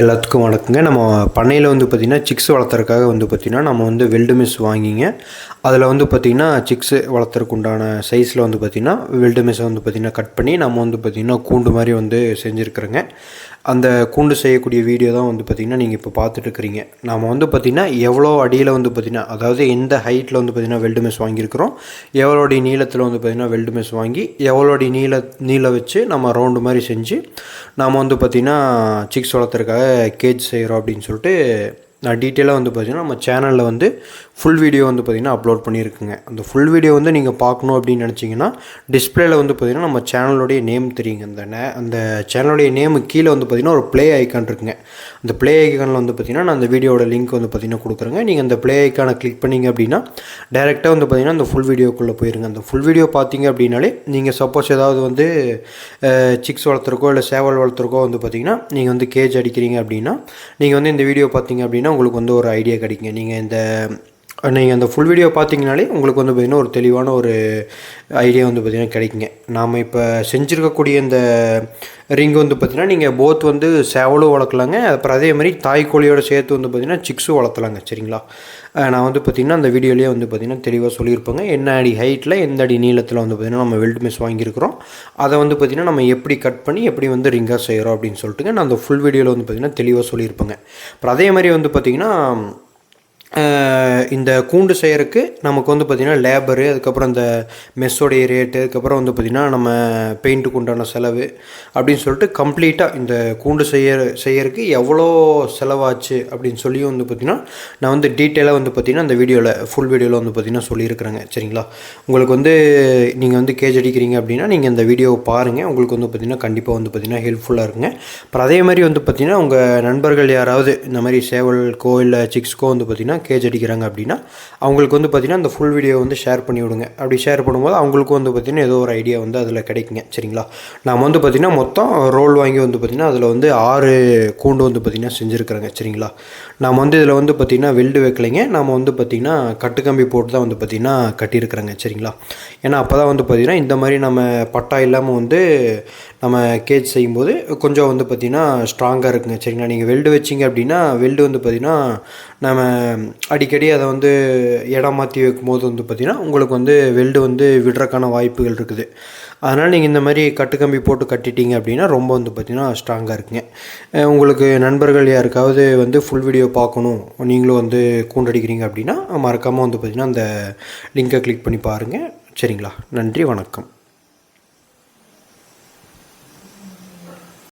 எல்லாத்துக்கும் வணக்கங்க. நம்ம பண்ணையில் வந்து பார்த்திங்கன்னா சிக்ஸ் வளர்த்துறதுக்காக வந்து பார்த்திங்கன்னா நம்ம வந்து வெல்டு மெஸ் வாங்கிங்க. அதில் வந்து பார்த்திங்கன்னா சிக்ஸு வளர்த்துறதுக்கு உண்டான சைஸில் வந்து பார்த்திங்கன்னா வெல்டு மெஸ்ஸை வந்து பார்த்திங்கன்னா கட் பண்ணி நம்ம வந்து பார்த்திங்கன்னா கூண்டு மாதிரி வந்து செஞ்சுருக்குறோங்க. அந்த கூண்டு செய்யக்கூடிய வீடியோ தான் வந்து பார்த்திங்கன்னா நீங்கள் இப்போ பார்த்துட்ருக்குறீங்க. நம்ம வந்து பார்த்திங்கன்னா எவ்வளோ அடியில் வந்து பார்த்திங்கன்னா, அதாவது எந்த ஹைட்டில் வந்து பார்த்திங்கன்னா வெல்டு மெஸ் வாங்கியிருக்கிறோம், எவ்வளோ அடி நீளத்தில் வந்து பார்த்திங்கன்னா வெல்டு மெஸ் வாங்கி எவ்வளோ அடி நீளம் வச்சு நம்ம ரவுண்டு மாதிரி செஞ்சு நாம் வந்து பார்த்திங்கன்னா சிக்ஸ் வளர்த்துறதுக்காக கேஜ் செய்கிறோம் அப்படின்னு சொல்லிட்டு நான் டீட்டெயிலாக வந்து பார்த்திங்கன்னா நம்ம சேனலில் வந்து ஃபுல் வீடியோ வந்து பார்த்திங்கன்னா அப்லோட் பண்ணியிருக்குங்க. அந்த ஃபுல் வீடியோ வந்து நீங்கள் பார்க்கணும் அப்படின்னு நினச்சிங்கன்னா டிஸ்பிளேயில் வந்து பார்த்திங்கன்னா நம்ம சேனலோடைய நேம் தெரியுங்க. அந்த சேனலுடைய நேமு கீழே வந்து பார்த்திங்கன்னா ஒரு ப்ளே ஐக்கான் இருக்குங்க. அந்த ப்ளே ஐக்கானில் வந்து பார்த்திங்கன்னா நான் அந்த வீடியோட லிங்க் வந்து பார்த்திங்கன்னா கொடுக்குறேங்க. நீங்கள் அந்த ப்ளே ஐக்கானை கிளிக் பண்ணிங்க அப்படின்னா டேரெக்டாக வந்து பார்த்திங்கன்னா அந்த ஃபுல் வீடியோக்குள்ளே போயிருங்க. அந்த ஃபுல் வீடியோ பார்த்திங்க அப்படின்னாலே நீங்கள் சப்போஸ் ஏதாவது வந்து சிக்ஸ் வளர்த்துறக்கோ இல்லை சேவல் வளர்த்துறக்கோ வந்து பார்த்திங்கன்னா நீங்கள் வந்து கேஜ் அடிக்கிறீங்க அப்படின்னா நீங்கள் வந்து இந்த வீடியோ பார்த்திங்க அப்படின்னா உங்களுக்கு வந்து ஒரு ஐடியா கிடைக்குங்க. நீங்கள் அந்த ஃபுல் வீடியோ பார்த்தீங்கனாலே உங்களுக்கு வந்து பார்த்திங்கன்னா ஒரு தெளிவான ஒரு ஐடியா வந்து பார்த்திங்கன்னா கிடைக்குங்க. நாம் இப்போ செஞ்சுருக்கக்கூடிய இந்த ரிங் வந்து பார்த்திங்கன்னா நீங்கள் போத் வந்து சேவலும் வளர்க்கலாங்க, அப்புறம் அதே மாதிரி தாய்க்கோழியோட சேர்த்து வந்து பார்த்திங்கன்னா சிக்ஸும் வளர்த்தலாங்க. சரிங்களா? நான் வந்து பார்த்திங்கன்னா அந்த வீடியோலேயே வந்து பார்த்திங்கன்னா தெளிவாக சொல்லியிருப்பேங்க. என்ன அடி ஹைட்டில் எந்த அடி நீளத்தில் வந்து பார்த்திங்கன்னா நம்ம வெல்டு மெஸ் வாங்கியிருக்கிறோம், அதை வந்து பார்த்திங்கன்னா நம்ம எப்படி கட் பண்ணி எப்படி வந்து ரிங்காக செய்கிறோம் அப்படின்னு சொல்லிட்டுங்க நான் அந்த ஃபுல் வீடியோவில் வந்து பார்த்திங்கன்னா தெளிவாக சொல்லியிருப்பேங்க. அப்புறம் அதே மாதிரி வந்து பார்த்திங்கன்னா இந்த கூண்டு செய்கிறதுக்கு நமக்கு வந்து பார்த்திங்கன்னா லேபரு, அதுக்கப்புறம் இந்த மெஸ்ஸோடைய ரேட்டு, அதுக்கப்புறம் வந்து பார்த்திங்கன்னா நம்ம பெயிண்ட்டுக்கு உண்டான செலவு அப்படின்னு சொல்லிட்டு கம்ப்ளீட்டாக இந்த கூண்டு செய்யறதுக்கு எவ்வளோ செலவாச்சு அப்படின்னு சொல்லி வந்து பார்த்திங்கன்னா நான் வந்து டீட்டெயிலாக வந்து பார்த்திங்கன்னா அந்த வீடியோவில் ஃபுல் வீடியோவில் வந்து பார்த்திங்கன்னா சொல்லியிருக்கிறேங்க. சரிங்களா? உங்களுக்கு வந்து நீங்கள் வந்து கேஜ் அடிக்கிறீங்க அப்படின்னா நீங்கள் இந்த வீடியோவை பாருங்கள். உங்களுக்கு வந்து பார்த்திங்கன்னா கண்டிப்பாக வந்து பார்த்திங்கன்னா ஹெல்ப்ஃபுல்லாக இருக்குங்க. அப்புறம் அதே மாதிரி வந்து பார்த்திங்கன்னா உங்கள் நண்பர்கள் யாராவது இந்த மாதிரி சேவல்கோ இல்லை சிக்ஸ்க்கோ வந்து பார்த்திங்கன்னா கேஜ் அடிக்கிறாங்க அப்படின்னா அவங்களுக்கு வந்து பார்த்திங்கன்னா அந்த ஃபுல் வீடியோ வந்து ஷேர் பண்ணி விடுங்க. அப்படி ஷேர் பண்ணும்போது அவங்களுக்கும் வந்து பார்த்திங்கன்னா ஏதோ ஒரு ஐடியா வந்து அதில் கிடைக்குங்க. சரிங்களா? நாம் வந்து பார்த்திங்கன்னா மொத்தம் ரோல் வாங்கி வந்து பார்த்திங்கன்னா அதில் வந்து 6 கூண்டு வந்து பார்த்திங்கன்னா செஞ்சுருக்குறேங்க. சரிங்களா? நாம் வந்து இதில் வந்து பார்த்திங்கன்னா வெல்டு வைக்கலைங்க, நாம் வந்து பார்த்திங்கன்னா கட்டுக்கம்பி போட்டு தான் வந்து பார்த்திங்கன்னா கட்டியிருக்கிறேங்க. சரிங்களா? ஏன்னா அப்போ தான் வந்து பார்த்திங்கன்னா இந்த மாதிரி நம்ம பட்டா இல்லாமல் வந்து நம்ம கேஜ் செய்யும்போது கொஞ்சம் வந்து பார்த்திங்கன்னா ஸ்ட்ராங்காக இருக்குங்க. சரிங்களா? நீங்கள் வெல்டு வச்சிங்க அப்படின்னா வெல்டு வந்து பார்த்திங்கன்னா நம்ம அடிக்கடி அதை வந்து இடம் மாற்றி வைக்கும்போது வந்து பார்த்திங்கன்னா உங்களுக்கு வந்து வெல்டு வந்து விடுறதுக்கான வாய்ப்புகள் இருக்குது. அதனால் நீங்கள் இந்த மாதிரி கட்டுக்கம்பி போட்டு கட்டிட்டீங்க அப்படின்னா ரொம்ப வந்து பார்த்திங்கன்னா ஸ்ட்ராங்காக இருக்குங்க. உங்களுக்கு நண்பர்கள் யாருக்காவது வந்து ஃபுல் வீடியோ பார்க்கணும், நீங்களும் வந்து கூண்டடிக்கிறீங்க அப்படின்னா மறக்காமல் வந்து பார்த்திங்கன்னா அந்த லிங்கை கிளிக் பண்ணி பாருங்கள். சரிங்களா? நன்றி, வணக்கம்.